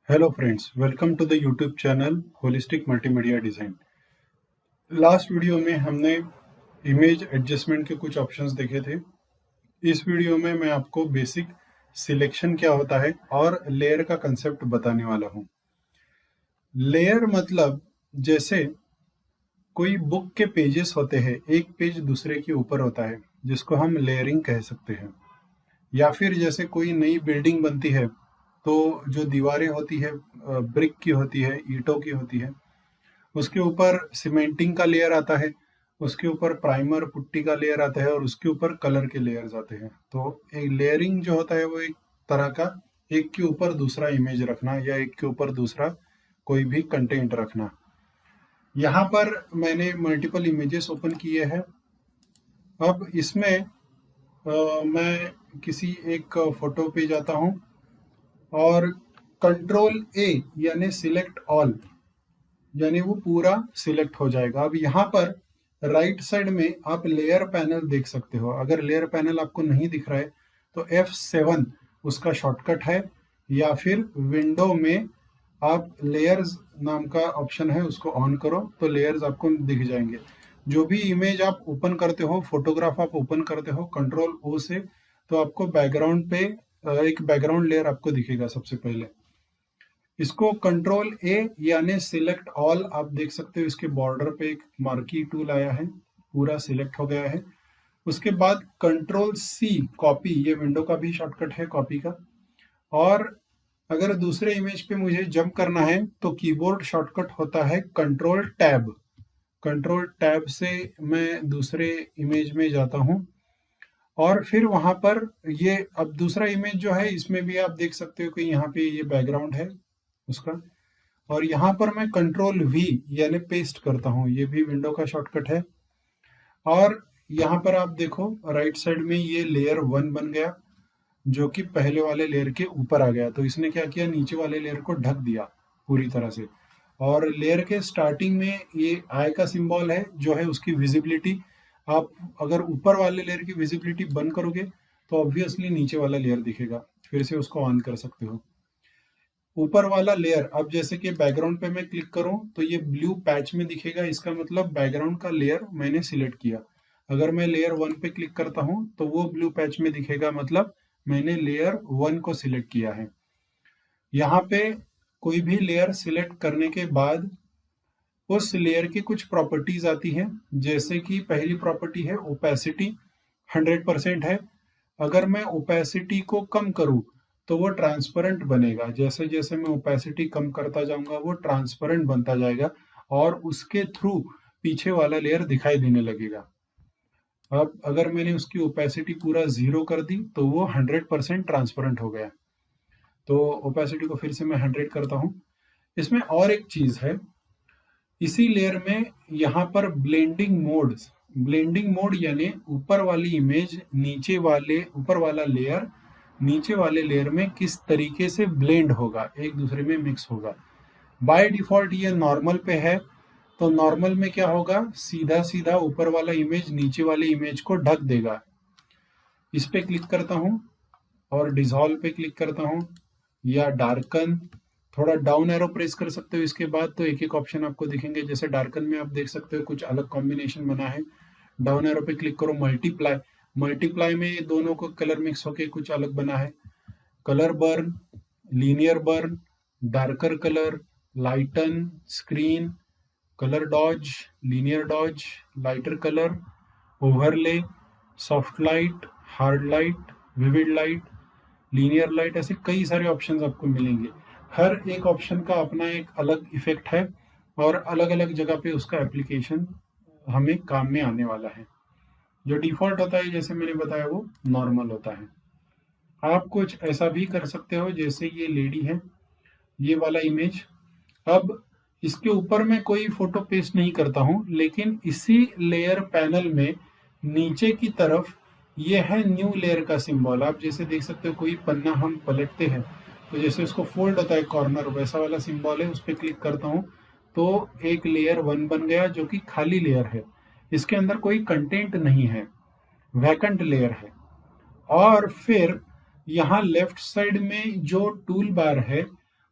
Hello friends, welcome to the YouTube channel holistic multimedia design. Last video में हमने image adjustment के कुछ options देखे थे। इस वीडियो में मैं आपको बेसिक सिलेक्शन क्या होता है और लेयर का कंसेप्ट बताने वाला हूँ। लेयर मतलब जैसे कोई बुक के पेजेस होते हैं, एक पेज दूसरे के ऊपर होता है, जिसको हम लेयरिंग कह सकते हैं। या फिर जैसे कोई नई बिल्डिंग बनती है तो जो दीवारें होती है ब्रिक की होती है, ईंटों की होती है, उसके ऊपर सीमेंटिंग का लेयर आता है, उसके ऊपर प्राइमर पुट्टी का लेयर आता है और उसके ऊपर कलर के लेयर्स आते हैं। तो एक लेयरिंग जो होता है वो एक तरह का एक के ऊपर दूसरा इमेज रखना या एक के ऊपर दूसरा कोई भी कंटेंट रखना। यहाँ पर मैंने मल्टीपल इमेजेस ओपन किए हैं। अब इसमें मैं किसी एक फोटो पे जाता हूँ और कंट्रोल ए यानी सिलेक्ट ऑल, यानी वो पूरा सिलेक्ट हो जाएगा। अब यहाँ पर राइट साइड में आप लेयर पैनल देख सकते हो। अगर लेयर पैनल आपको नहीं दिख रहा है तो F7 उसका शॉर्टकट है, या फिर विंडो में आप लेयर्स नाम का ऑप्शन है, उसको ऑन करो तो लेयर्स आपको दिख जाएंगे। जो भी इमेज आप ओपन करते हो, फोटोग्राफ आप ओपन करते हो कंट्रोल ओ से, तो आपको बैकग्राउंड पे एक बैकग्राउंड लेयर आपको दिखेगा सबसे पहले। इसको कंट्रोल ए यानी सिलेक्ट ऑल आप देख सकते हो। इसके बॉर्डर पे एक मार्की टूल आया है, पूरा सिलेक्ट हो गया है। उसके बाद कंट्रोल सी कॉपी, ये विंडो का भी शॉर्टकट है कॉपी का। और अगर दूसरे इमेज पे मुझे जंप करना है तो कीबोर्ड शॉर्टकट होता है कंट्रोल टैब। कंट्रोल टैब से मैं दूसरे इमेज में जाता हूँ और फिर वहां पर ये अब दूसरा इमेज जो है इसमें भी आप देख सकते हो कि यहाँ पे ये बैकग्राउंड है उसका। और यहाँ पर मैं कंट्रोल वी यानी पेस्ट करता हूँ, ये भी विंडो का शॉर्टकट है। और यहाँ पर आप देखो राइट साइड में ये लेयर 1 बन गया, जो कि पहले वाले लेयर के ऊपर आ गया। तो इसने क्या किया, नीचे वाले लेयर को ढक दिया पूरी तरह से। और लेयर के स्टार्टिंग में ये आई का सिंबल है जो है उसकी विजिबिलिटी। आप अगर ऊपर वाले लेयर की विजिबिलिटी बंद करोगे तो ऑब्वियसली नीचे वाला लेयर दिखेगा। फिर से उसको ऑन कर सकते हो। ऊपर वाला लेयर, अब जैसे कि बैकग्राउंड पे मैं क्लिक करूं तो ये ब्लू पैच में दिखेगा, इसका मतलब बैकग्राउंड का लेयर मैंने सिलेक्ट किया। अगर मैं लेयर 1 पे क्लिक करता हूं तो वो ब्लू पैच में दिखेगा, मतलब मैंने लेयर 1 को सिलेक्ट किया है। यहाँ पे कोई भी लेयर सिलेक्ट करने के बाद उस लेयर की कुछ प्रॉपर्टीज आती हैं। जैसे कि पहली प्रॉपर्टी है ओपेसिटी, 100% है। अगर मैं ओपेसिटी को कम करूं तो वो ट्रांसपेरेंट बनेगा। जैसे जैसे मैं ओपेसिटी कम करता जाऊंगा वो ट्रांसपेरेंट बनता जाएगा और उसके थ्रू पीछे वाला लेयर दिखाई देने लगेगा। अब अगर मैंने उसकी ओपेसिटी पूरा 0 कर दी तो वो 100% ट्रांसपेरेंट हो गया। तो ओपेसिटी को फिर से मैं 100 करता हूँ। इसमें और एक चीज है, इसी लेयर में यहाँ पर ब्लेंडिंग मोड यानी ऊपर वाली इमेज नीचे वाले, ऊपर वाला लेयर नीचे वाले लेयर में किस तरीके से ब्लेंड होगा, एक दूसरे में मिक्स होगा। बाय डिफॉल्ट ये नॉर्मल पे है, तो नॉर्मल में क्या होगा, सीधा सीधा ऊपर वाला इमेज नीचे वाले इमेज को ढक देगा। इस पे क्लिक करता हूँ और डिसॉल्व पे क्लिक करता हूँ या डार्कन, थोड़ा डाउन एरो प्रेस कर सकते हो इसके बाद, तो एक एक ऑप्शन आपको दिखेंगे। जैसे डार्कन में आप देख सकते हो कुछ अलग कॉम्बिनेशन बना है। डाउन एरो पे क्लिक करो, मल्टीप्लाई में ये दोनों को कलर मिक्स होके कुछ अलग बना है। Colour burn, linear burn, darker colour, lighten, screen, colour dodge, linear dodge, lighter colour, overlay, soft light, hard light, vivid light, linear light, ऐसे कई सारे ऑप्शंस आपको मिलेंगे। हर एक ऑप्शन का अपना एक अलग इफेक्ट है और अलग अलग जगह पे उसका एप्लीकेशन हमें काम में आने वाला है। जो डिफॉल्ट होता है जैसे मैंने बताया वो नॉर्मल होता है। आप कुछ ऐसा भी कर सकते हो, जैसे ये लेडी है, ये वाला इमेज। अब इसके ऊपर मैं कोई फोटो पेस्ट नहीं करता हूं, लेकिन इसी लेयर पैनल में नीचे की तरफ ये है न्यू लेयर का सिंबल। आप जैसे देख सकते हो कोई पन्ना हम पलटते हैं तो जैसे उसको फोल्ड होता है कॉर्नर, वैसा वाला सिंबल है। उस पर क्लिक करता हूँ तो एक लेयर 1 बन गया जो कि खाली लेयर है, इसके अंदर कोई कंटेंट नहीं है, वैकेंट लेयर है। और फिर यहाँ लेफ्ट साइड में जो टूल बार है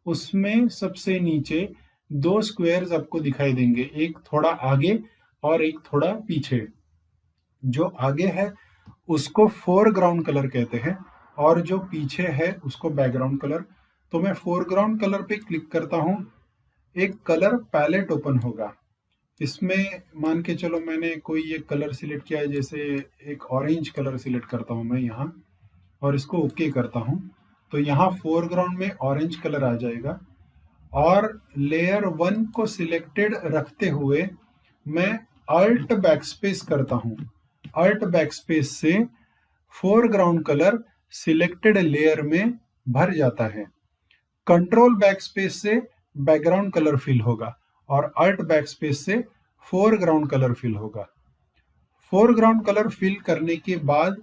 उसमें सबसे नीचे दो स्क्वायर्स आपको दिखाई देंगे, एक थोड़ा आगे और एक थोड़ा पीछे। जो आगे है उसको फोरग्राउंड कलर कहते हैं और जो पीछे है उसको बैकग्राउंड कलर। तो मैं फोरग्राउंड कलर पे क्लिक करता हूँ, एक कलर पैलेट ओपन होगा। इसमें मान के चलो मैंने कोई एक कलर सिलेक्ट किया है, जैसे एक ऑरेंज कलर सिलेक्ट करता हूँ मैं यहाँ और इसको ओके करता हूँ, तो यहाँ फोरग्राउंड में ऑरेंज कलर आ जाएगा। और लेयर 1 को सिलेक्टेड रखते हुए मैं अल्ट बैकस्पेस करता हूँ। अल्ट बैकस्पेस से फोरग्राउंड कलर सिलेक्टेड लेयर में भर जाता है। कंट्रोल बैकस्पेस से बैकग्राउंड कलर फिल होगा और अल्ट बैकस्पेस से फोरग्राउंड कलर फिल होगा। फोरग्राउंड कलर फिल करने के बाद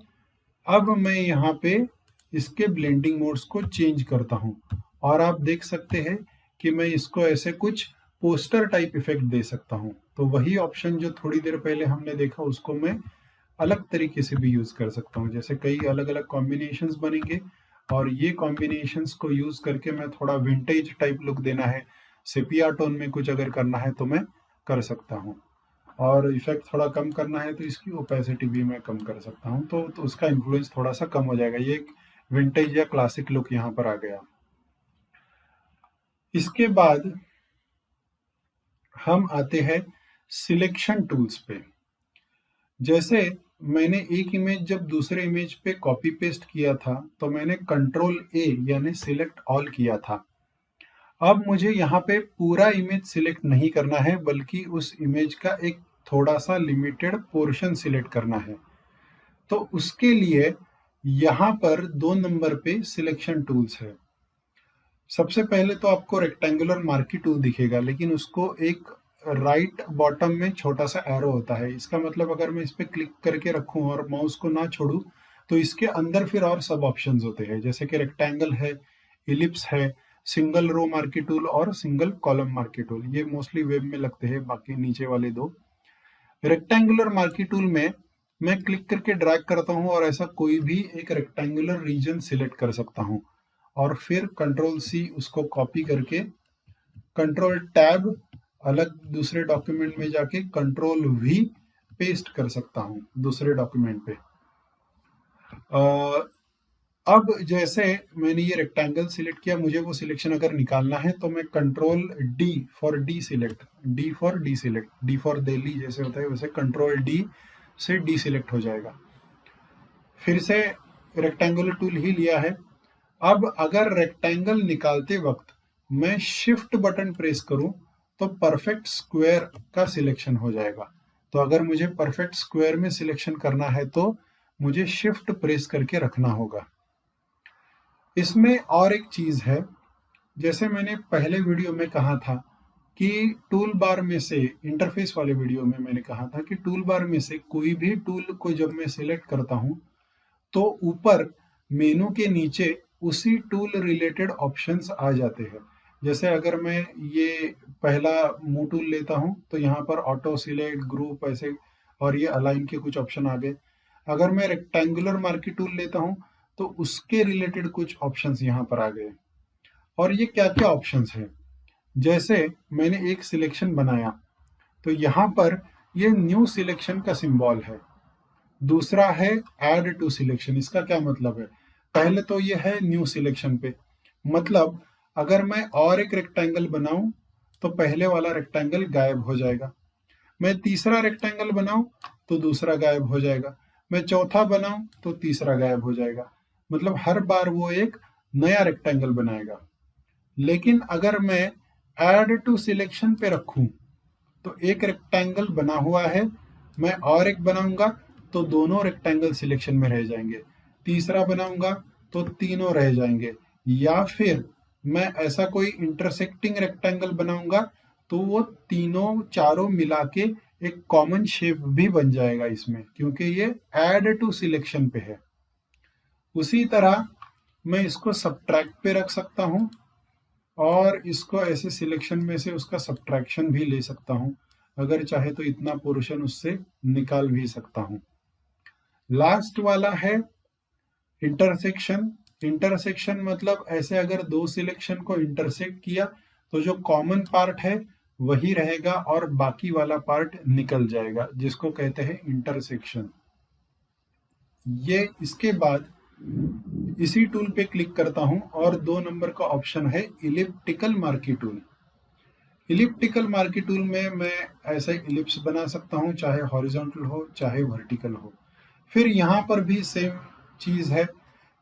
अब मैं यहाँ पे इसके ब्लेंडिंग मोड्स को चेंज करता हूँ और आप देख सकते हैं कि मैं इसको ऐसे कुछ पोस्टर टाइप इफेक्ट दे सकता हूँ। तो वही ऑप्शन जो थोड़ी देर पहले हमने देखा उसको मैं अलग तरीके से भी यूज कर सकता हूँ। जैसे कई अलग अलग कॉम्बिनेशंस बनेंगे और ये कॉम्बिनेशंस को यूज करके मैं थोड़ा विंटेज टाइप लुक देना है, सेपिया टोन में कुछ अगर करना है तो मैं कर सकता हूँ। और इफेक्ट थोड़ा कम करना है तो इसकी ओपेसिटी भी मैं कम कर सकता हूँ, तो उसका इन्फ्लुएंस थोड़ा सा कम हो जाएगा। ये एक विंटेज या क्लासिक लुक यहाँ पर आ गया। इसके बाद हम आते हैं सिलेक्शन टूल्स पे। जैसे मैंने एक इमेज जब दूसरे इमेज पे कॉपी पेस्ट किया था तो मैंने कंट्रोल ए यानी सिलेक्ट ऑल किया था। अब मुझे यहाँ पे पूरा इमेज सिलेक्ट नहीं करना है बल्कि उस इमेज का एक थोड़ा सा लिमिटेड पोर्शन सिलेक्ट करना है। तो उसके लिए यहाँ पर 2 नंबर पे सिलेक्शन टूल्स है। सबसे पहले तो आपको रेक्टेंगुलर मार्की टूल दिखेगा, लेकिन उसको एक राइट बॉटम में छोटा सा एरो होता है। इसका मतलब अगर मैं इस पर क्लिक करके रखूं और माउस को ना छोड़ूं तो इसके अंदर फिर और सब ऑप्शंस होते हैं, जैसे कि रेक्टेंगल है, इलिप्स है, सिंगल रो मार्की टूल और सिंगल कॉलम मार्की टूल। ये मोस्टली वेब में लगते हैं, बाकी नीचे वाले दो। रेक्टेंगुलर मार्की टूल में मैं क्लिक करके ड्रैग करता हूं और ऐसा कोई भी एक रेक्टेंगुलर रीजन सिलेक्ट कर सकता हूं और फिर कंट्रोल सी उसको कॉपी करके कंट्रोल टैब अलग दूसरे डॉक्यूमेंट में जाके कंट्रोल वी पेस्ट कर सकता हूं दूसरे डॉक्यूमेंट पे। अब जैसे मैंने ये रेक्टेंगल सिलेक्ट किया, मुझे वो सिलेक्शन अगर निकालना है तो मैं control D for D select, D for D select, D for Delhi जैसे होता है वैसे कंट्रोल डी से डी सिलेक्ट हो जाएगा। फिर से रेक्टेंगुलर टूल ही लिया है। अब अगर रेक्टेंगल निकालते वक्त मैं शिफ्ट बटन प्रेस करूं तो परफेक्ट स्क्वायर का सिलेक्शन हो जाएगा। तो अगर मुझे परफेक्ट स्क्वायर में सिलेक्शन करना है तो मुझे शिफ्ट प्रेस करके रखना होगा। इसमें और एक चीज है, जैसे मैंने पहले वीडियो में कहा था कि टूल बार में से, इंटरफेस वाले वीडियो में मैंने कहा था कि टूल बार में से कोई भी टूल को जब मैं सिलेक्ट करता हूं तो ऊपर मेनू के नीचे उसी टूल रिलेटेड ऑप्शंस आ जाते हैं। जैसे अगर मैं ये पहला मूव टूल लेता हूं तो यहाँ पर ऑटो सिलेक्ट, ग्रुप ऐसे और ये अलाइन के कुछ ऑप्शन आ गए। अगर मैं रेक्टेंगुलर मार्की टूल लेता हूं तो उसके रिलेटेड कुछ ऑप्शंस यहाँ पर आ गए। और ये क्या क्या ऑप्शंस हैं, जैसे मैंने एक सिलेक्शन बनाया तो यहाँ पर ये न्यू सिलेक्शन का सिंबल है। दूसरा है ऐड टू सिलेक्शन। इसका क्या मतलब है, पहले तो ये है न्यू सिलेक्शन पे, मतलब अगर मैं और एक रेक्टेंगल बनाऊं तो पहले वाला रेक्टेंगल गायब हो जाएगा। मैं तीसरा रेक्टेंगल बनाऊं तो दूसरा गायब हो जाएगा। मैं चौथा बनाऊं तो तीसरा गायब हो जाएगा। मतलब हर बार वो एक नया रेक्टेंगल बनाएगा। लेकिन अगर मैं ऐड टू सिलेक्शन पे रखूं तो एक रेक्टेंगल बना हुआ है, मैं और एक बनाऊंगा तो दोनों रेक्टेंगल सिलेक्शन में रह जाएंगे, तीसरा बनाऊंगा तो तीनों रह जाएंगे, या फिर मैं ऐसा कोई इंटरसेक्टिंग रेक्टेंगल बनाऊंगा तो वो तीनों चारों मिला के एक कॉमन शेप भी बन जाएगा इसमें, क्योंकि ये ऐड टू सिलेक्शन पे है। उसी तरह मैं इसको सब्ट्रैक्ट पे रख सकता हूं और इसको ऐसे सिलेक्शन में से उसका सब्ट्रैक्शन भी ले सकता हूं, अगर चाहे तो इतना पोर्शन उससे निकाल भी सकता हूं। लास्ट वाला है इंटरसेक्शन। इंटरसेक्शन मतलब ऐसे अगर दो सिलेक्शन को इंटरसेक्ट किया तो जो कॉमन पार्ट है वही रहेगा और बाकी वाला पार्ट निकल जाएगा, जिसको कहते हैं इंटरसेक्शन। ये इसके बाद इसी टूल पे क्लिक करता हूं और 2 नंबर का ऑप्शन है elliptical marquee tool. Elliptical marquee tool में मैं ऐसे इलिप्स बना सकता हूं, चाहे हॉरिजॉन्टल हो चाहे वर्टिकल हो। फिर यहाँ पर भी सेम चीज है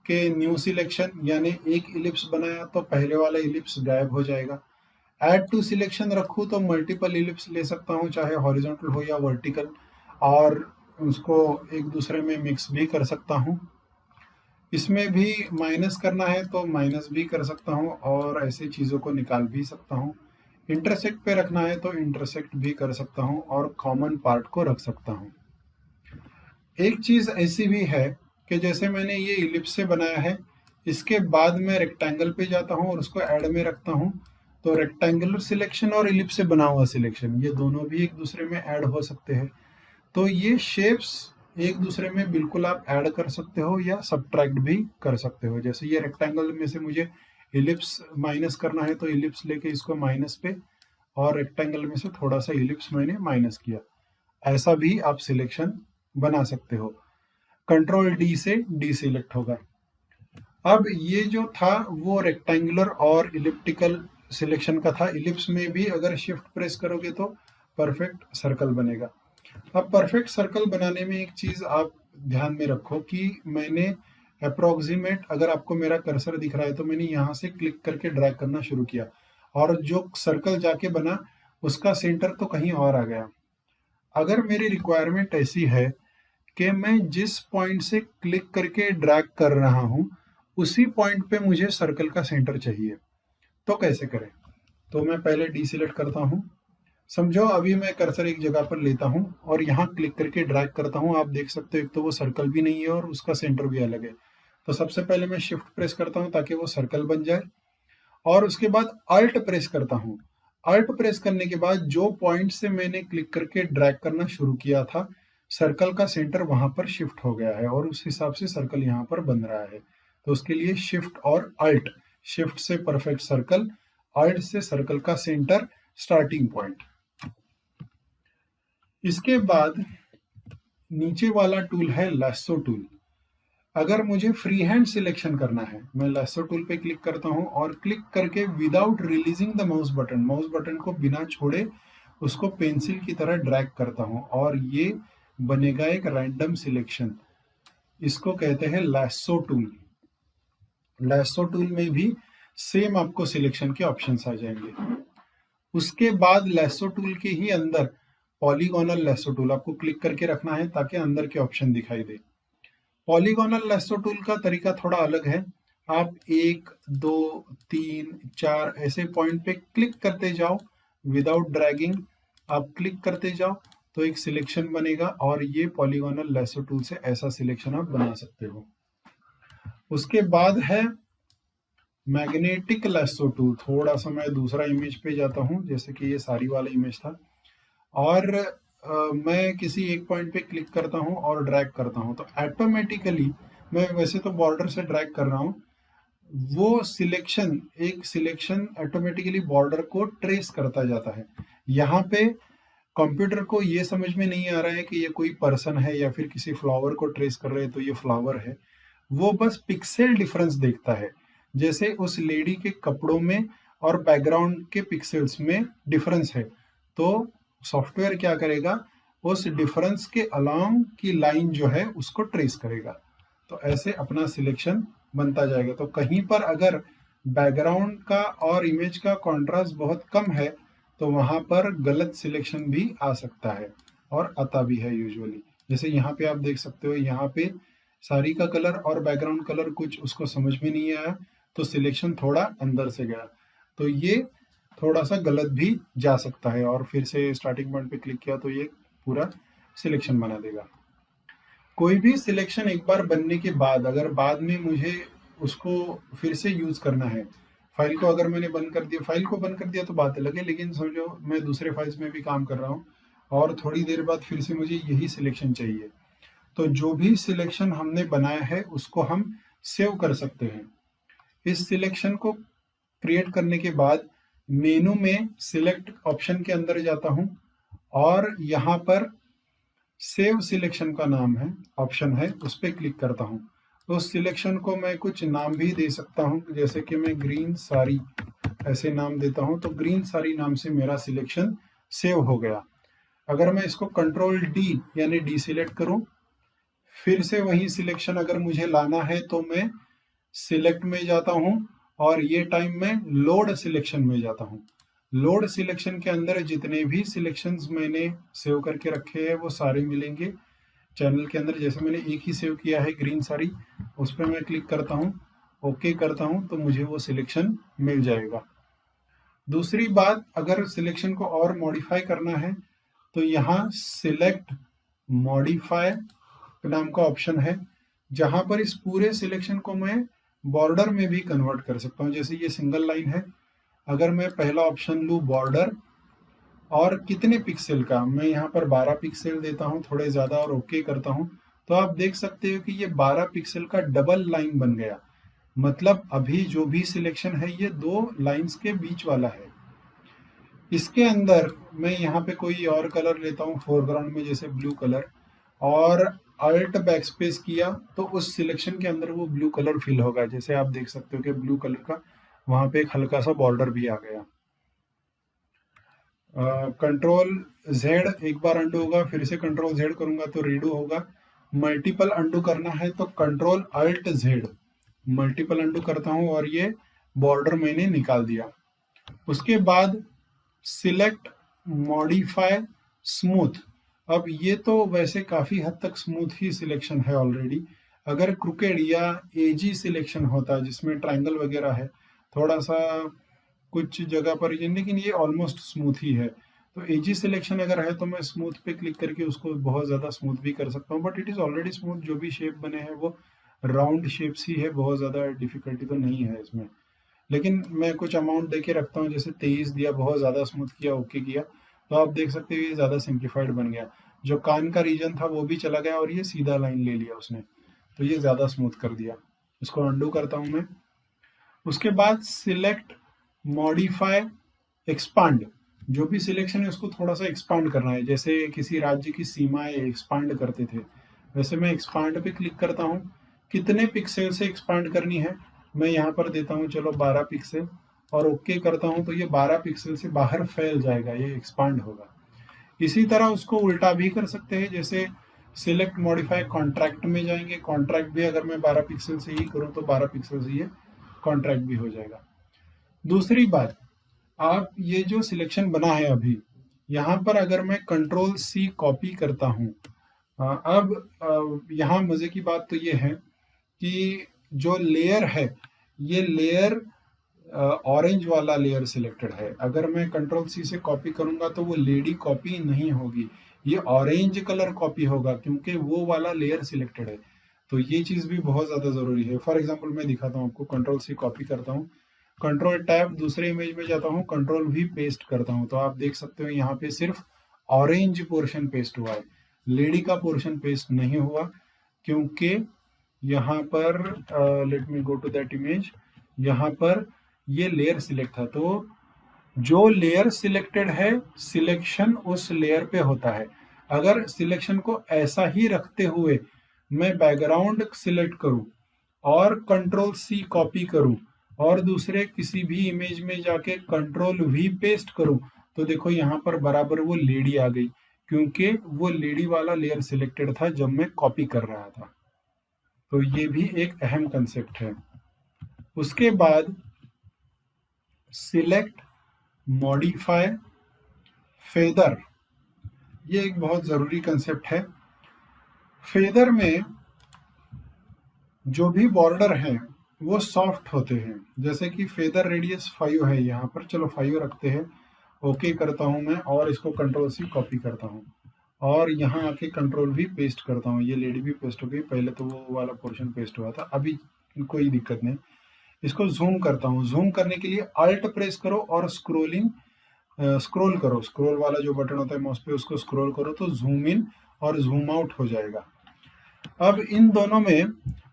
कि न्यू सिलेक्शन, यानी एक इलिप्स बनाया तो पहले वाला इलिप्स गायब हो जाएगा। ऐड टू सिलेक्शन रखूँ तो मल्टीपल इलिप्स ले सकता हूँ, चाहे हॉरिजॉन्टल हो या वर्टिकल, और उसको एक दूसरे में मिक्स भी कर सकता हूँ। इसमें भी माइनस करना है तो माइनस भी कर सकता हूँ और ऐसे चीज़ों को निकाल भी सकता हूँ। इंटरसेक्ट पे रखना है तो इंटरसेक्ट भी कर सकता हूँ और कॉमन पार्ट को रख सकता हूँ। एक चीज़ ऐसी भी है कि जैसे मैंने ये इलिप्स से बनाया है, इसके बाद मैं रेक्टेंगल पे जाता हूँ और उसको ऐड में रखता हूँ, तो रेक्टेंगुलर सिलेक्शन और इलिप्स से बना हुआ सिलेक्शन ये दोनों भी एक दूसरे में ऐड हो सकते हैं। तो ये शेप्स एक दूसरे में बिल्कुल आप ऐड कर सकते हो या सब्ट्रैक्ट भी कर सकते हो। जैसे ये रेक्टेंगल में से मुझे इलिप्स माइनस करना है तो इलिप्स लेके इसको माइनस पे, और रेक्टेंगल में से थोड़ा सा इलिप्स मैंने माइनस किया। ऐसा भी आप सिलेक्शन बना सकते हो। कंट्रोल डी से डी सिलेक्ट होगा। अब ये जो था वो रेक्टेंगुलर और इलिप्टिकल सिलेक्शन का था। इलिप्स में भी अगर शिफ्ट प्रेस करोगे तो परफेक्ट सर्कल बनेगा। अब परफेक्ट सर्कल बनाने में एक चीज आप ध्यान में रखो कि मैंने अप्रोक्सीमेट, अगर आपको मेरा कर्सर दिख रहा है तो मैंने यहाँ से क्लिक करके ड्रैग करना शुरू किया और जो सर्कल जाके बना उसका सेंटर तो कहीं और आ गया। अगर मेरी रिक्वायरमेंट ऐसी है कि मैं जिस पॉइंट से क्लिक करके ड्रैग कर रहा हूँ उसी पॉइंट पे मुझे सर्कल का सेंटर चाहिए, तो कैसे करें? तो मैं पहले डी सिलेक्ट करता हूँ। समझो अभी मैं कर्सर एक जगह पर लेता हूँ और यहाँ क्लिक करके ड्रैग करता हूँ। आप देख सकते हो एक तो वो सर्कल भी नहीं है और उसका सेंटर भी अलग है। तो सबसे पहले मैं शिफ्ट प्रेस करता हूँ ताकि वो सर्कल बन जाए, और उसके बाद अल्ट प्रेस करता हूँ। अल्ट प्रेस करने के बाद जो पॉइंट से मैंने क्लिक करके ड्रैग करना शुरू किया था, सर्कल का सेंटर वहां पर शिफ्ट हो गया है और उस हिसाब से सर्कल यहाँ पर बन रहा है। तो उसके लिए शिफ्ट और अल्ट, शिफ्ट से परफेक्ट सर्कल, अल्ट से सर्कल का सेंटर स्टार्टिंग पॉइंट। इसके बाद नीचे वाला टूल है लैसो टूल। अगर मुझे फ्री हैंड सिलेक्शन करना है, मैं लैसो टूल पे क्लिक करता हूं और क्लिक करके without releasing the mouse button को बिना छोड़े उसको पेंसिल की तरह ड्रैग करता हूं और ये बनेगा एक रैंडम सिलेक्शन। इसको कहते हैं लैसो टूल। लैसो टूल में भी सेम आपको सिलेक्शन के ऑप्शंस आ जाएंगे। उसके बाद लैसो टूल के ही अंदर पॉलीगोनल लैसो टूल आपको क्लिक करके रखना है ताकि अंदर के ऑप्शन दिखाई दे। पॉलीगोनल लैसो टूल का तरीका थोड़ा अलग है। आप 1, 2, 3, 4 ऐसे पॉइंट पे क्लिक करते जाओ विदाउट ड्रैगिंग। आप क्लिक करते जाओ तो एक सिलेक्शन बनेगा और ये पॉलीगोनल लैसो टूल से ऐसा सिलेक्शन आप बना सकते हो। उसके बाद है मैग्नेटिक लैसो टूल। थोड़ा सा मैं दूसरा इमेज पे जाता हूँ, जैसे कि ये सारी वाला इमेज था, और मैं किसी एक पॉइंट पे क्लिक करता हूँ और ड्रैग करता हूँ तो ऑटोमेटिकली, मैं वैसे तो बॉर्डर से ड्रैग कर रहा हूँ, वो सिलेक्शन, एक सिलेक्शन ऑटोमेटिकली बॉर्डर को ट्रेस करता जाता है। यहाँ पे कंप्यूटर को ये समझ में नहीं आ रहा है कि ये कोई पर्सन है या फिर किसी फ्लावर को ट्रेस कर रहे हैं तो ये फ्लावर है। वो बस पिक्सेल डिफरेंस देखता है, जैसे उस लेडी के कपड़ों में और बैकग्राउंड के पिक्सेल्स में डिफरेंस है, तो सॉफ्टवेयर क्या करेगा, उस डिफरेंस के अलोंग की लाइन जो है उसको ट्रेस करेगा। तो ऐसे अपना सिलेक्शन बनता जाएगा। तो कहीं पर अगर बैकग्राउंड का और इमेज का कॉन्ट्रास्ट बहुत कम है तो वहां पर गलत सिलेक्शन भी आ सकता है और आता भी है यूजुअली। जैसे यहाँ पे आप देख सकते हो, यहाँ पे साड़ी का कलर और बैकग्राउंड कलर कुछ उसको समझ में नहीं आया तो सिलेक्शन थोड़ा अंदर से गया, तो ये थोड़ा सा गलत भी जा सकता है। और फिर से स्टार्टिंग पॉइंट पे क्लिक किया तो ये पूरा सिलेक्शन बना देगा। कोई भी सिलेक्शन एक बार बनने के बाद अगर बाद में मुझे उसको फिर से यूज करना है, फाइल को अगर मैंने बंद कर दिया, फाइल को बंद कर दिया तो बात अलग है, लेकिन समझो मैं दूसरे फाइल्स में भी काम कर रहा हूँ और थोड़ी देर बाद फिर से मुझे यही सिलेक्शन चाहिए, तो जो भी सिलेक्शन हमने बनाया है उसको हम सेव कर सकते हैं। इस सिलेक्शन को क्रिएट करने के बाद मेनू में सिलेक्ट ऑप्शन के अंदर जाता हूं और यहाँ पर सेव सिलेक्शन का नाम है, ऑप्शन है, उस पर क्लिक करता हूँ। उस सिलेक्शन को मैं कुछ नाम भी दे सकता हूँ, जैसे कि मैं ग्रीन साड़ी ऐसे नाम देता हूँ, तो ग्रीन साड़ी नाम से मेरा सिलेक्शन सेव हो गया। अगर मैं इसको कंट्रोल डी यानी डी सिलेक्ट करूँ, फिर से वही सिलेक्शन अगर मुझे लाना है तो मैं सिलेक्ट में जाता हूँ और ये टाइम में लोड सिलेक्शन में जाता हूँ। लोड सिलेक्शन के अंदर जितने भी सिलेक्शंस मैंने सेव करके रखे हैं वो सारे मिलेंगे चैनल के अंदर। जैसे मैंने एक ही सेव किया है ग्रीन साड़ी, उस पर मैं क्लिक करता हूँ, ओके करता हूँ, तो मुझे वो सिलेक्शन मिल जाएगा। दूसरी बात, अगर सिलेक्शन को और मॉडिफाई करना है तो यहाँ सिलेक्ट मॉडिफाई नाम का ऑप्शन है, जहां पर इस पूरे सिलेक्शन को मैं बॉर्डर में भी कन्वर्ट कर सकता हूं। जैसे ये सिंगल लाइन है, अगर मैं पहला ऑप्शन लूँ बॉर्डर और कितने पिक्सल का, मैं यहाँ पर 12 पिक्सल देता हूँ थोड़े ज़्यादा और ओके करता हूँ, तो आप देख सकते हो कि ये 12 पिक्सल का डबल लाइन बन गया। मतलब अभी जो भी सिलेक्शन है ये 2 लाइंस के बीच वाला है। इसके अंदर मैं यहाँ पे कोई और कलर लेता हूँ फोरग्राउंड में, जैसे ब्लू कलर, और अल्ट बैकस्पेस किया तो उस सिलेक्शन के अंदर वो ब्लू कलर फिल होगा। जैसे आप देख सकते हो कि ब्लू कलर का वहां पे एक हल्का सा बॉर्डर भी आ गया। कंट्रोल जेड एक बार अंडू होगा, फिर से कंट्रोल जेड करूंगा तो रीडू होगा। मल्टीपल अंडू करना है तो control alt Z multiple undo करता हूं और ये बॉर्डर मैंने निकाल दिया। उसके बाद सिलेक्ट मॉडिफाई स्मूथ। अब ये तो वैसे काफी हद तक स्मूथ ही सिलेक्शन है ऑलरेडी। अगर क्रुकेड या एजी सिलेक्शन होता जिसमें ट्रायंगल वगैरह है थोड़ा सा कुछ जगह पर, लेकिन ये ऑलमोस्ट स्मूथ ही है। तो एजी सिलेक्शन अगर है तो मैं स्मूथ पे क्लिक करके उसको बहुत ज़्यादा स्मूथ भी कर सकता हूँ, but it is already smooth. जो भी शेप बने हैं वो राउंड शेप्स ही है, बहुत ज़्यादा डिफिकल्टी तो नहीं है इसमें। लेकिन मैं कुछ अमाउंट दे के रखता हूँ, जैसे 23 दिया, बहुत ज़्यादा स्मूथ किया, ओके किया, तो आप देख सकते हो ये ज़्यादा सिंप्लीफाइड बन गया। जो कान का रीजन था वो भी चला गया और ये सीधा लाइन ले लिया उसने, तो ये ज़्यादा स्मूथ कर दिया। इसको अंडू करता हूँ मैं। उसके बाद सिलेक्ट मॉडिफाई एक्सपांड। जो भी सिलेक्शन है उसको थोड़ा सा एक्सपांड करना है, जैसे किसी राज्य की सीमाएं एक्सपांड करते थे वैसे मैं एक्सपांड पे क्लिक करता हूँ। कितने पिक्सल से एक्सपांड करनी है मैं यहाँ पर देता हूँ, चलो 12 पिक्सल, और ओके करता हूँ तो ये 12 पिक्सल से बाहर फैल जाएगा, ये एक्सपांड होगा। इसी तरह उसको उल्टा भी कर सकते हैं, जैसे सिलेक्ट मॉडिफाई कॉन्ट्रैक्ट में जाएंगे, कॉन्ट्रैक्ट भी अगर मैं 12 पिक्सल से ही करूँ तो 12 पिक्सल से ये कॉन्ट्रैक्ट भी हो जाएगा। दूसरी बात, आप ये जो सिलेक्शन बना है अभी यहाँ पर अगर मैं कंट्रोल सी कॉपी करता हूँ, अब यहाँ मजे की बात तो ये है कि जो लेयर है ये लेयर ऑरेंज वाला लेयर सिलेक्टेड है। अगर मैं कंट्रोल सी से कॉपी करूंगा तो वो लेडी कॉपी नहीं होगी, ये ऑरेंज कलर कॉपी होगा क्योंकि वो वाला लेयर सिलेक्टेड है। तो ये चीज भी बहुत ज्यादा जरूरी है। फॉर एग्जांपल मैं दिखाता हूँ आपको, कंट्रोल सी कॉपी करता हूँ, कंट्रोल टैब दूसरे इमेज में जाता हूँ, कंट्रोल वी पेस्ट करता हूँ, तो आप देख सकते हो यहाँ पे सिर्फ ऑरेंज पोर्शन पेस्ट हुआ है, लेडी का पोर्शन पेस्ट नहीं हुआ, क्योंकि यहाँ पर let me go to that image, यहाँ पर ये लेयर सिलेक्ट था। तो जो लेयर सिलेक्टेड है सिलेक्शन उस लेयर पे होता है। अगर सिलेक्शन को ऐसा ही रखते हुए मैं बैकग्राउंड सिलेक्ट करूं और कंट्रोल सी कॉपी करूं और दूसरे किसी भी इमेज में जाके कंट्रोल वी पेस्ट करूं, तो देखो यहाँ पर बराबर वो लेडी आ गई, क्योंकि वो लेडी वाला लेयर सिलेक्टेड था जब मैं कॉपी कर रहा था। तो ये भी एक अहम कंसेप्ट है। उसके बाद सिलेक्ट मॉडिफाई फेदर, ये एक बहुत जरूरी कंसेप्ट है। फेदर में जो भी बॉर्डर है वो सॉफ्ट होते हैं, जैसे कि फेदर रेडियस 5 है यहाँ पर, चलो 5 रखते हैं, ओके करता हूँ मैं और इसको कंट्रोल सी कॉपी करता हूँ और यहाँ आके कंट्रोल भी पेस्ट करता हूँ। ये लेडी भी पेस्ट हो गई, पहले तो वो वाला पोर्शन पेस्ट हुआ था, अभी कोई दिक्कत नहीं। इसको जूम करता हूँ, जूम करने के लिए अल्ट प्रेस करो और स्क्रोल करो, स्क्रोल वाला जो बटन होता है माउस पे उसको स्क्रोल करो तो जूम इन और जूम आउट हो जाएगा। अब इन दोनों में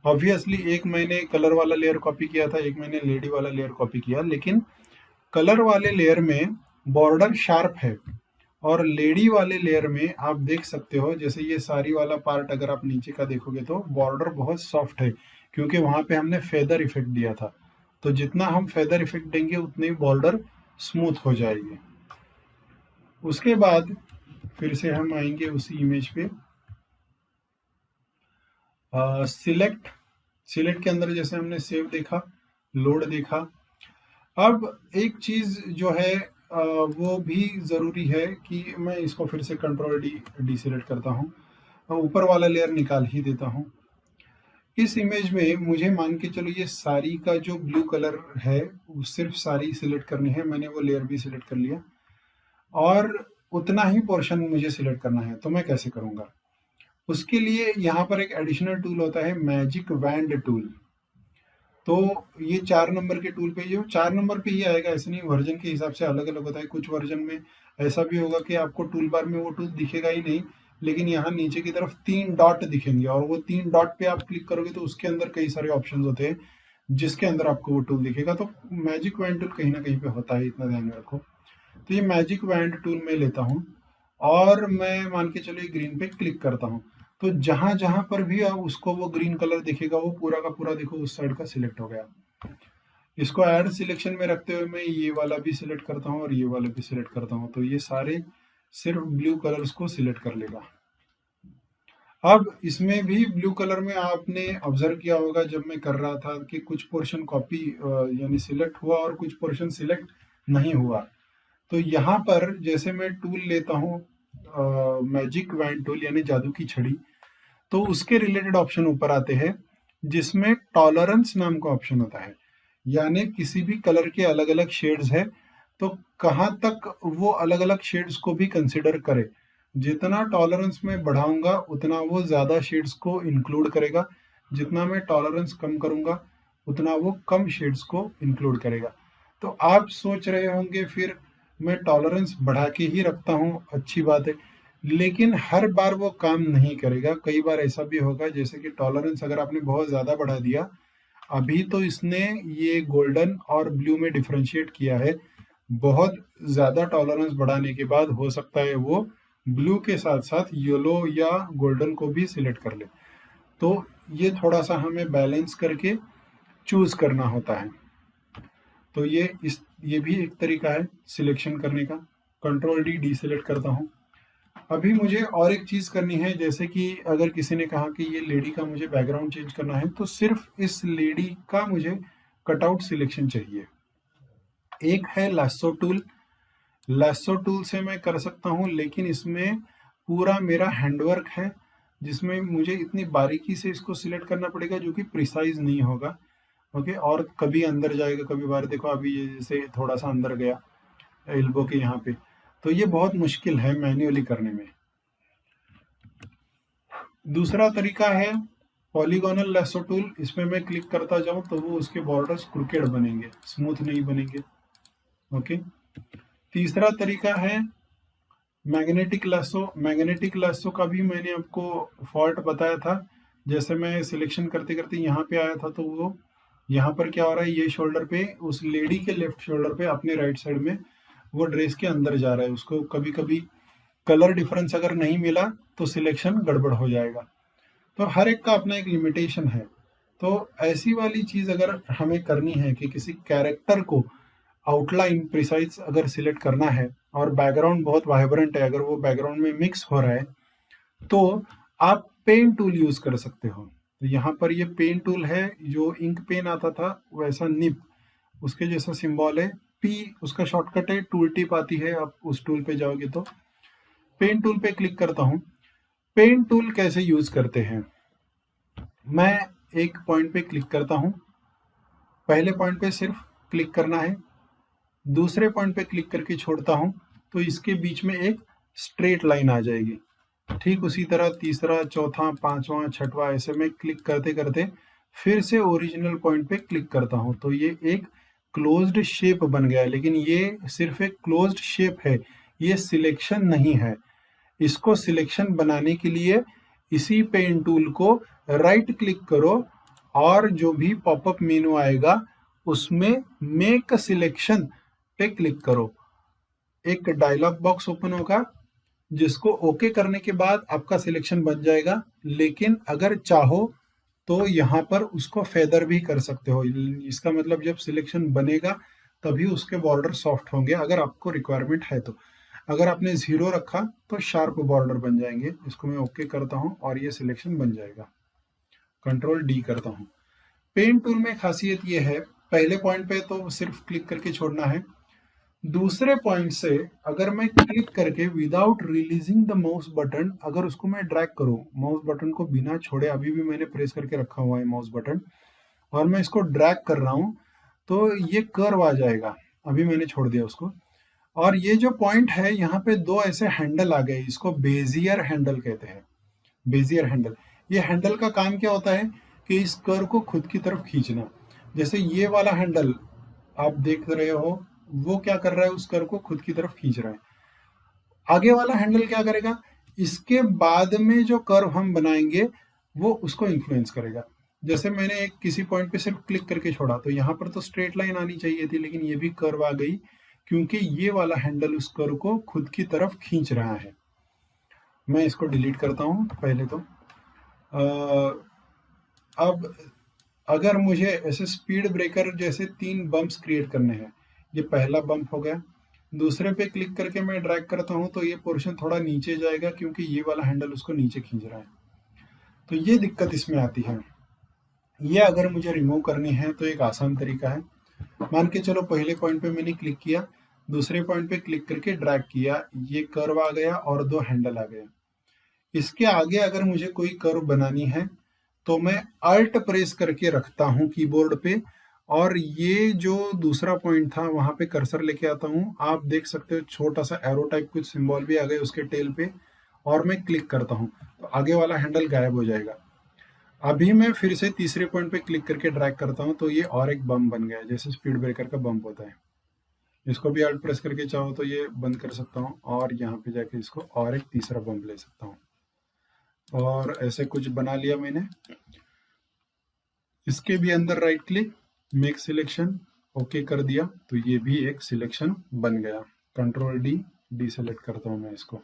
ऑब्वियसली एक मैंने कलर वाला लेयर कॉपी किया था, एक मैंने लेडी वाला लेयर कॉपी किया, लेकिन कलर वाले लेयर में बॉर्डर शार्प है और लेडी वाले लेयर में आप देख सकते हो, जैसे ये सारी वाला पार्ट अगर आप नीचे का देखोगे तो बॉर्डर बहुत सॉफ्ट है, क्योंकि वहां पे हमने फेदर इफेक्ट दिया था। तो जितना हम फेदर इफेक्ट देंगे उतनी बॉर्डर स्मूथ हो जाएगी। उसके बाद फिर से हम आएंगे उसी इमेज पे, सिलेक्ट के अंदर जैसे हमने सेव देखा, लोड देखा। अब एक चीज जो है वो भी जरूरी है कि मैं इसको फिर से कंट्रोल डी सिलेक्ट करता हूँ, ऊपर वाला लेयर निकाल ही देता हूँ। इस इमेज में मुझे मान के चलो ये सारी का जो ब्लू कलर है वो सिर्फ सारी सिलेक्ट करनी है, मैंने वो लेयर भी सिलेक्ट कर लिया और उतना ही पोर्शन मुझे सिलेक्ट करना है। तो मैं कैसे करूँगा, उसके लिए यहाँ पर एक एडिशनल टूल होता है मैजिक वैंड टूल। तो ये 4 नंबर के टूल पे, जो 4 नंबर पे ही आएगा, ऐसे नहीं, वर्जन के हिसाब से अलग अलग होता है। कुछ वर्जन में ऐसा भी होगा कि आपको टूल बार में वो टूल दिखेगा ही नहीं, लेकिन यहाँ नीचे की तरफ 3 डॉट दिखेंगे और वो 3 डॉट पे आप क्लिक करोगे तो उसके अंदर कई सारे ऑप्शन होते हैं जिसके अंदर आपको वो टूल दिखेगा। तो मैजिक वैंड टूल कहीं ना कहीं पे होता है, इतना ध्यान में रखो। तो ये मैजिक वैंड टूल में लेता हूँ और मैं मान के चलो ग्रीन पे क्लिक करता हूँ। तो जहां जहां पर भी उसको वो ग्रीन कलर दिखेगा वो पूरा का पूरा देखो उस साइड का सिलेक्ट हो गया। इसको ऐड सिलेक्शन में रखते हुए मैं ये वाला भी सिलेक्ट करता हूँ और ये वाला भी सिलेक्ट करता हूँ, तो ये सारे सिर्फ ब्लू कलर्स को सिलेक्ट कर लेगा। अब इसमें भी ब्लू कलर में आपने ऑब्जर्व किया होगा जब मैं कर रहा था कि कुछ पोर्शन कॉपी यानी सिलेक्ट हुआ और कुछ पोर्शन सिलेक्ट नहीं हुआ। तो यहाँ पर जैसे मैं टूल लेता हूँ मैजिक वैंड टूल यानी जादू की छड़ी, तो उसके रिलेटेड ऑप्शन ऊपर आते हैं जिसमें टॉलरेंस नाम का ऑप्शन होता है, यानी किसी भी कलर के अलग अलग शेड्स है तो कहाँ तक वो अलग अलग शेड्स को भी कंसिडर करे। जितना टॉलरेंस मैं बढ़ाऊंगा उतना वो ज्यादा शेड्स को इंक्लूड करेगा, जितना मैं टॉलरेंस कम करूंगा उतना वो कम शेड्स को इंक्लूड करेगा। तो आप सोच रहे होंगे फिर मैं टॉलरेंस बढ़ा के ही रखता हूँ, अच्छी बात है, लेकिन हर बार वो काम नहीं करेगा। कई बार ऐसा भी होगा जैसे कि टॉलरेंस अगर आपने बहुत ज़्यादा बढ़ा दिया, अभी तो इसने ये गोल्डन और ब्लू में डिफ्रेंशिएट किया है, बहुत ज़्यादा टॉलरेंस बढ़ाने के बाद हो सकता है वो ब्लू के साथ साथ येलो या गोल्डन को भी सिलेक्ट कर ले। तो ये थोड़ा सा हमें बैलेंस करके चूज करना होता है। तो ये भी एक तरीका है सिलेक्शन करने का। कंट्रोल डी सिलेक्ट करता हूँ। अभी मुझे और एक चीज करनी है, जैसे कि अगर किसी ने कहा कि ये लेडी का मुझे बैकग्राउंड चेंज करना है, तो सिर्फ इस लेडी का मुझे कटआउट सिलेक्शन चाहिए। एक है लैसो टूल, लैसो टूल से मैं कर सकता हूँ, लेकिन इसमें पूरा मेरा हैंडवर्क है जिसमें मुझे इतनी बारीकी से इसको सिलेक्ट करना पड़ेगा जो कि प्रिसाइज नहीं होगा। ओके, और कभी अंदर जाएगा कभी बाहर। देखो अभी ये जैसे थोड़ा सा अंदर गया एल्बो के यहाँ पे, तो ये बहुत मुश्किल है मैन्युअली करने में। दूसरा तरीका है पॉलीगोनल लैसो टूल। इसमें मैं क्लिक करता जाऊं तो वो उसके बॉर्डर्स क्रिकेट बनेंगे, स्मूथ नहीं बनेंगे। ओके, तीसरा तरीका है मैग्नेटिक लैसो। मैग्नेटिक लैसो का भी मैंने आपको फॉल्ट बताया था। जैसे मैं सिलेक्शन करते करते यहाँ पे आया था तो वो यहाँ पर क्या हो रहा है, ये शोल्डर पे उस लेडी के लेफ्ट शोल्डर पे अपने राइट साइड में वो ड्रेस के अंदर जा रहा है। उसको कभी कभी कलर डिफरेंस अगर नहीं मिला तो सिलेक्शन गड़बड़ हो जाएगा। तो हर एक का अपना एक लिमिटेशन है। तो ऐसी वाली चीज अगर हमें करनी है कि किसी कैरेक्टर को आउटलाइन प्रिसाइज अगर सिलेक्ट करना है और बैकग्राउंड बहुत वाइब्रेंट है, अगर वो बैकग्राउंड में मिक्स हो रहा है, तो आप पेन टूल यूज कर सकते हो। तो यहाँ पर ये पेन टूल है, जो इंक पेन आता था वैसा निप उसके जैसा सिंबल है, पी उसका शॉर्टकट है, टूल टिप आती है, आप उस टूल पे जाओगे तो पेन टूल पे क्लिक करता हूँ। पेन टूल कैसे यूज करते हैं, मैं एक पॉइंट पे क्लिक करता हूँ, पहले पॉइंट पे सिर्फ क्लिक करना है, दूसरे पॉइंट पे क्लिक करके छोड़ता हूँ तो इसके बीच में एक स्ट्रेट लाइन आ जाएगी। ठीक उसी तरह तीसरा, चौथा, पांचवा, छठवां, ऐसे में क्लिक करते करते फिर से ओरिजिनल पॉइंट पे क्लिक करता हूं तो ये एक क्लोज्ड शेप बन गया। लेकिन ये सिर्फ एक क्लोज्ड शेप है, ये सिलेक्शन नहीं है। इसको सिलेक्शन बनाने के लिए इसी पेन टूल को राइट क्लिक करो और जो भी पॉपअप मेनू आएगा उसमें मेक सिलेक्शन पे क्लिक करो। एक डायलॉग बॉक्स ओपन होगा जिसको ओके करने के बाद आपका सिलेक्शन बन जाएगा, लेकिन अगर चाहो तो यहाँ पर उसको फेदर भी कर सकते हो। इसका मतलब जब सिलेक्शन बनेगा तभी उसके बॉर्डर सॉफ्ट होंगे, अगर आपको रिक्वायरमेंट है तो। अगर आपने 0 रखा तो शार्प बॉर्डर बन जाएंगे। इसको मैं ओके करता हूँ और ये सिलेक्शन बन जाएगा। कंट्रोल डी करता हूँ। पेन टूल में खासियत ये है, पहले पॉइंट पे तो सिर्फ क्लिक करके छोड़ना है, दूसरे पॉइंट से अगर मैं क्लिक करके without releasing the mouse button अगर उसको मैं ड्रैग करूं, माउस बटन को बिना छोड़े, अभी भी मैंने प्रेस करके रखा हुआ है माउस बटन और मैं इसको ड्रैग कर रहा हूं तो ये कर्व आ जाएगा। अभी मैंने छोड़ दिया उसको। और ये जो पॉइंट है यहाँ पे दो ऐसे हैंडल आ गए, इसको बेजियर हैंडल कहते हैं। बेजियर हैंडल, ये हैंडल का काम क्या होता है कि इस कर्व को खुद की तरफ खींचना। जैसे ये वाला हैंडल आप देख रहे हो, वो क्या कर रहा है, उस कर्व को खुद की तरफ खींच रहा है। आगे वाला हैंडल क्या करेगा, इसके बाद में जो कर्व हम बनाएंगे वो उसको इन्फ्लुएंस करेगा। जैसे मैंने एक किसी पॉइंट पे सिर्फ क्लिक करके छोड़ा तो यहाँ पर तो स्ट्रेट लाइन आनी चाहिए थी, लेकिन ये भी कर्व आ गई क्योंकि ये वाला हैंडल उस कर्व को खुद की तरफ खींच रहा है। मैं इसको डिलीट करता हूँ पहले तो। अब अगर मुझे ऐसे स्पीड ब्रेकर जैसे 3 बम्प्स क्रिएट करने हैं, ये पहला बम्प हो गया, दूसरे पे क्लिक करके मैं ड्रैग करता हूँ तो ये पोर्शन थोड़ा नीचे जाएगा क्योंकि ये वाला हैंडल उसको नीचे खींच रहा है। तो ये दिक्कत इसमें आती है। ये अगर मुझे रिमूव करनी है तो एक आसान तरीका है। मान के चलो पहले पॉइंट पे मैंने क्लिक किया, दूसरे पॉइंट पे क्लिक करके ड्रैग किया, ये कर्व आ गया और 2 हैंडल आ गए। इसके आगे अगर मुझे कोई कर्व बनानी है तो मैं अल्ट प्रेस करके रखता हूँ कीबोर्ड पे, और ये जो दूसरा पॉइंट था वहां पे कर्सर लेके आता हूँ। आप देख सकते हो छोटा सा एरो टाइप कुछ सिंबल भी आ गए उसके टेल पे, और मैं क्लिक करता हूँ तो आगे वाला हैंडल गायब हो जाएगा। अभी मैं फिर से तीसरे पॉइंट पे क्लिक करके ड्रैग करता हूँ तो ये और एक बम बन गया, जैसे स्पीड ब्रेकर का बम्प होता है। इसको भी अल्ट प्रेस करके चाहो तो ये बंद कर सकता हूँ और यहाँ पे जाके इसको और एक तीसरा बम्प ले सकता हूँ। और ऐसे कुछ बना लिया मैंने। इसके भी अंदर right click, make selection, okay कर दिया तो ये भी एक सिलेक्शन बन गया। कंट्रोल डी, डी सेलेक्ट करता हूँ मैं इसको।